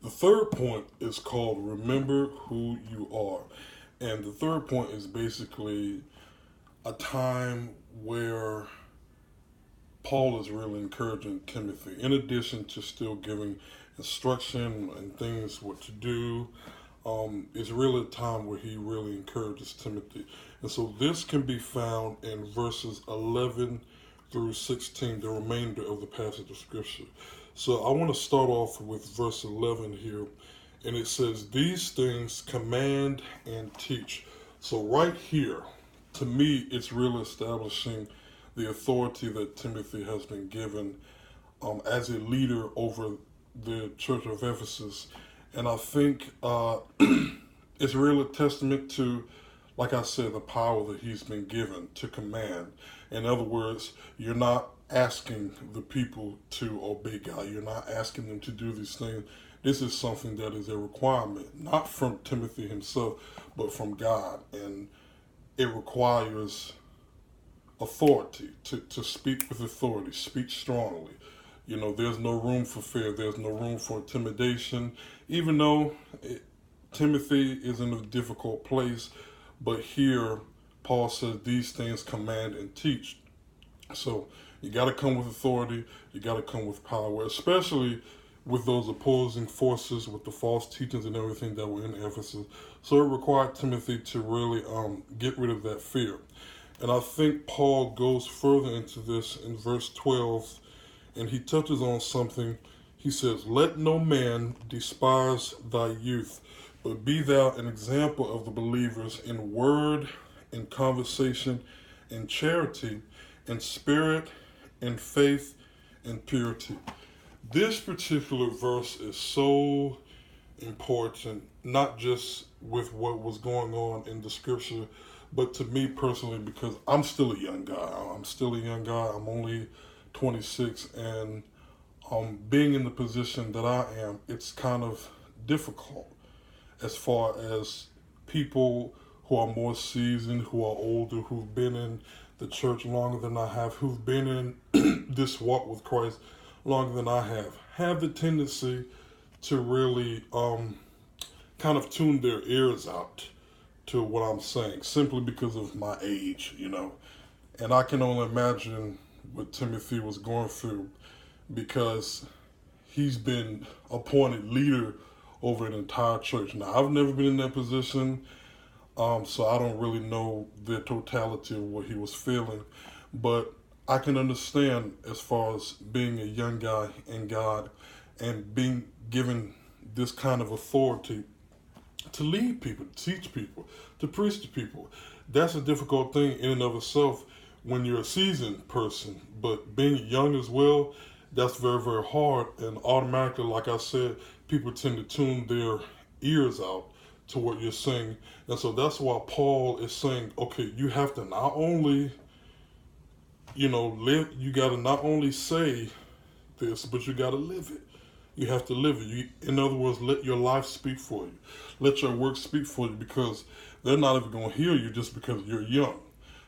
The third point is called remember who you are. And the third point is basically a time where Paul is really encouraging Timothy, in addition to still giving instruction and things what to do. It's really a time where he really encourages Timothy. And so this can be found in verses 11 through 16, the remainder of the passage of Scripture. So I want to start off with verse 11 here. And it says, "These things command and teach." So right here, to me, it's really establishing the authority that Timothy has been given as a leader over the church of Ephesus. And I think it's really a testament to, like I said, the power that he's been given to command. In other words, you're not asking the people to obey God. You're not asking them to do these things. This is something that is a requirement, not from Timothy himself, but from God. And it requires authority to speak with authority, speak strongly. There's no room for fear. There's no room for intimidation, even though Timothy is in a difficult place. But here, Paul says these things command and teach. So you got to come with authority. You got to come with power, especially with those opposing forces, with the false teachings and everything that were in Ephesus. So it required Timothy to really get rid of that fear. And I think Paul goes further into this in verse 12, and he touches on something. He says, "Let no man despise thy youth, but be thou an example of the believers in word, in conversation, in charity, in spirit, in faith, in purity." This particular verse is so important, not just with what was going on in the scripture, but to me personally, because I'm still a young guy. I'm only 26, and being in the position that I am, it's kind of difficult as far as people who are more seasoned, who are older, who've been in the church longer than I have, who've been in this walk with Christ longer than I have the tendency to really kind of tune their ears out to what I'm saying, simply because of my age. And I can only imagine what Timothy was going through, because he's been appointed leader over an entire church. Now, I've never been in that position, so I don't really know the totality of what he was feeling. But I can understand, as far as being a young guy in God and being given this kind of authority to lead people, to teach people, to preach to people. That's a difficult thing in and of itself when you're a seasoned person. But being young as well, that's very, very hard. And automatically, like I said, people tend to tune their ears out to what you're saying. And so that's why Paul is saying, okay, you have to not only, live, you got to not only say this, but you got to live it. You have to live it. In other words, let your life speak for you. Let your work speak for you, because they're not even going to hear you just because you're young.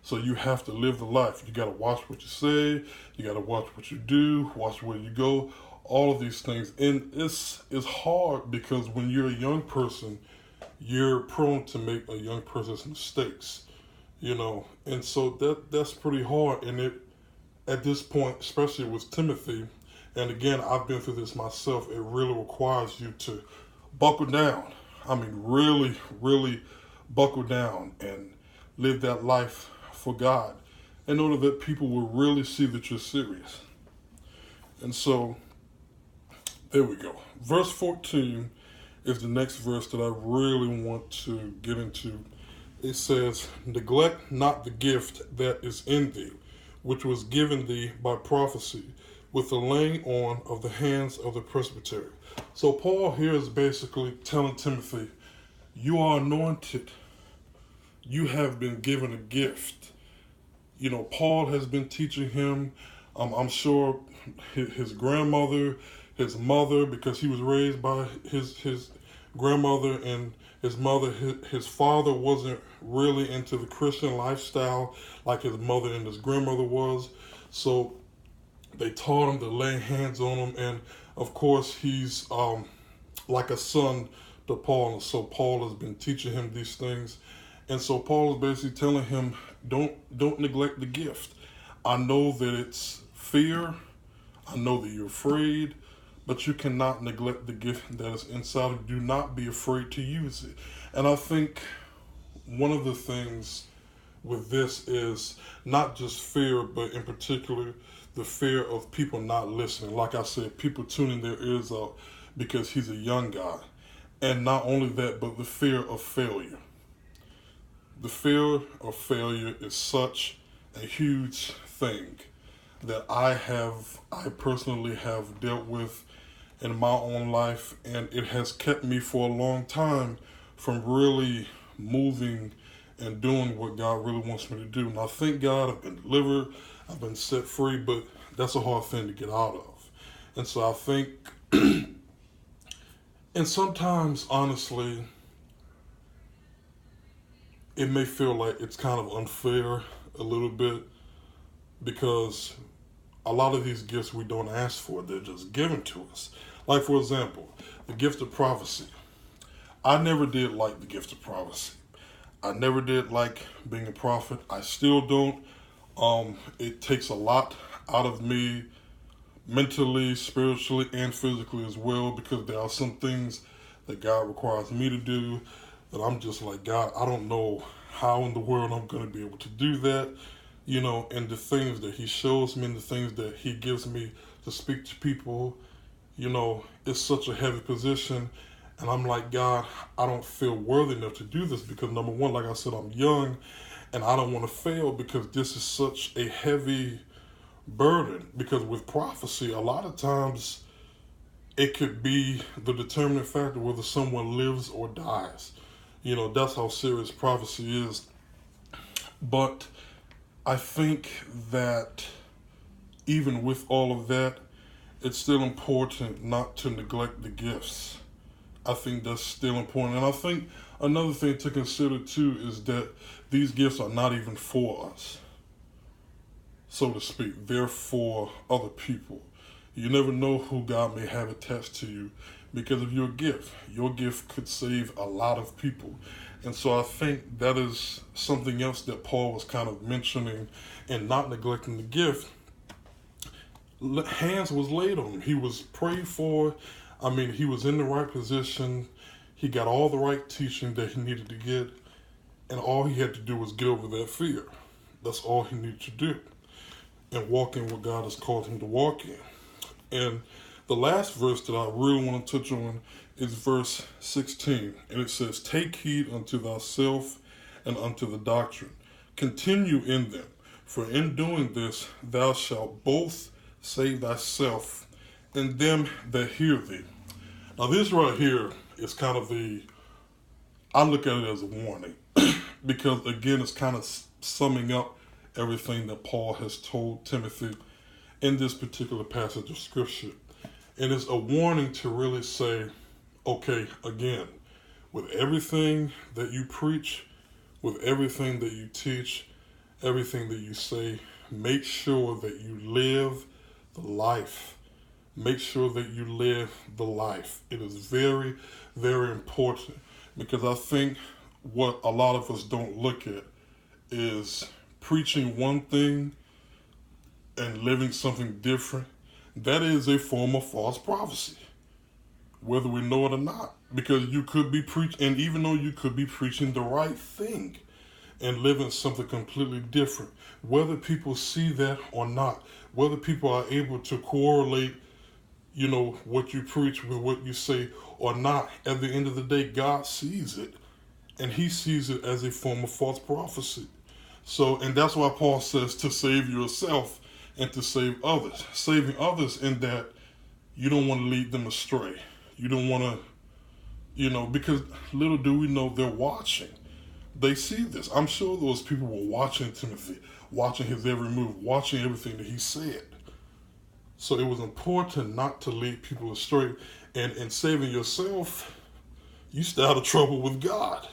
So you have to live the life. You got to watch what you say. You got to watch what you do, watch where you go, all of these things. And it's hard, because when you're a young person, you're prone to make a young person's mistakes, And so that's pretty hard. And at this point, especially with Timothy, and again, I've been through this myself, it really requires you to buckle down. I mean, really, really buckle down and live that life for God, in order that people will really see that you're serious. And so, there we go. Verse 14 is the next verse that I really want to get into. It says, "Neglect not the gift that is in thee, which was given thee by prophecy, with the laying on of the hands of the presbytery." So Paul here is basically telling Timothy, you are anointed. You have been given a gift. Paul has been teaching him. I'm sure his grandmother, his mother, because he was raised by his grandmother and his mother. His father wasn't really into the Christian lifestyle like his mother and his grandmother was. So they taught him to lay hands on him. And of course, he's like a son to Paul. And so Paul has been teaching him these things. And so Paul is basically telling him, don't neglect the gift. I know that it's fear. I know that you're afraid, but you cannot neglect the gift that is inside of you. Do not be afraid to use it. And I think one of the things with this is not just fear, but in particular, the fear of people not listening. Like I said, people tuning their ears out because he's a young guy. And not only that, but the fear of failure. The fear of failure is such a huge thing that I personally have dealt with in my own life, and it has kept me for a long time from really moving and doing what God really wants me to do. And I thank God I've been delivered, I've been set free, but that's a hard thing to get out of. And so I think, and sometimes, honestly, it may feel like it's kind of unfair a little bit because a lot of these gifts we don't ask for, they're just given to us. Like, for example, the gift of prophecy. I never did like the gift of prophecy. I never did like being a prophet. I still don't. It takes a lot out of me mentally, spiritually, and physically as well, because there are some things that God requires me to do that I'm just like, God, I don't know how in the world I'm going to be able to do that, and the things that he shows me and the things that he gives me to speak to people, it's such a heavy position. And I'm like, God, I don't feel worthy enough to do this because, number one, like I said, I'm young and I don't want to fail because this is such a heavy burden. Because with prophecy, a lot of times it could be the determining factor whether someone lives or dies. That's how serious prophecy is. But I think that even with all of that, it's still important not to neglect the gifts. I think that's still important. And I think another thing to consider too is that these gifts are not even for us, so to speak. They're for other people. You never know who God may have attached to you because of your gift. Your gift could save a lot of people. And so I think that is something else that Paul was kind of mentioning and not neglecting the gift. Hands was laid on him. He was prayed for. He was in the right position. He got all the right teaching that he needed to get. And all he had to do was get over that fear. That's all he needed to do. And walk in what God has called him to walk in. And the last verse that I really want to touch on is verse 16. And it says, "Take heed unto thyself and unto the doctrine. Continue in them. For in doing this, thou shalt both save thyself and them that hear thee." Now this right here is kind of I look at it as a warning. Because again, it's kind of summing up everything that Paul has told Timothy in this particular passage of scripture. And it's a warning to really say, okay, again, with everything that you preach, with everything that you teach, everything that you say, make sure that you live the life. Make sure that you live the life. It is very, very important because I think what a lot of us don't look at is preaching one thing and living something different. That is a form of false prophecy, whether we know it or not, because you could be preaching, and even though you could be preaching the right thing and living something completely different, whether people see that or not, whether people are able to correlate what you preach with what you say or not, at the end of the day, God sees it, and he sees it as a form of false prophecy. So, and that's why Paul says to save yourself and to save others. Saving others in that you don't want to lead them astray. You don't want to, because little do we know they're watching. They see this. I'm sure those people were watching Timothy, watching his every move, watching everything that he said. So it was important not to lead people astray. And in saving yourself, you stay out of trouble with God.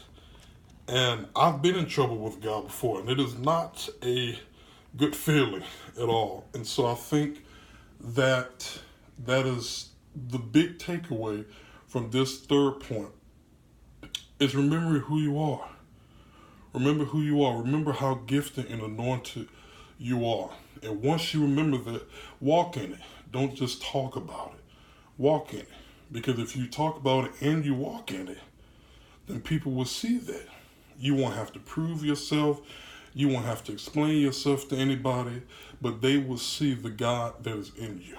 And I've been in trouble with God before, and it is not a good feeling at all. And so I think that is the big takeaway from this third point is remembering who you are. Remember who you are. Remember how gifted and anointed you are. And once you remember that, walk in it. Don't just talk about it. Walk in it. Because if you talk about it and you walk in it, then people will see that. You won't have to prove yourself. You won't have to explain yourself to anybody, but they will see the God that is in you.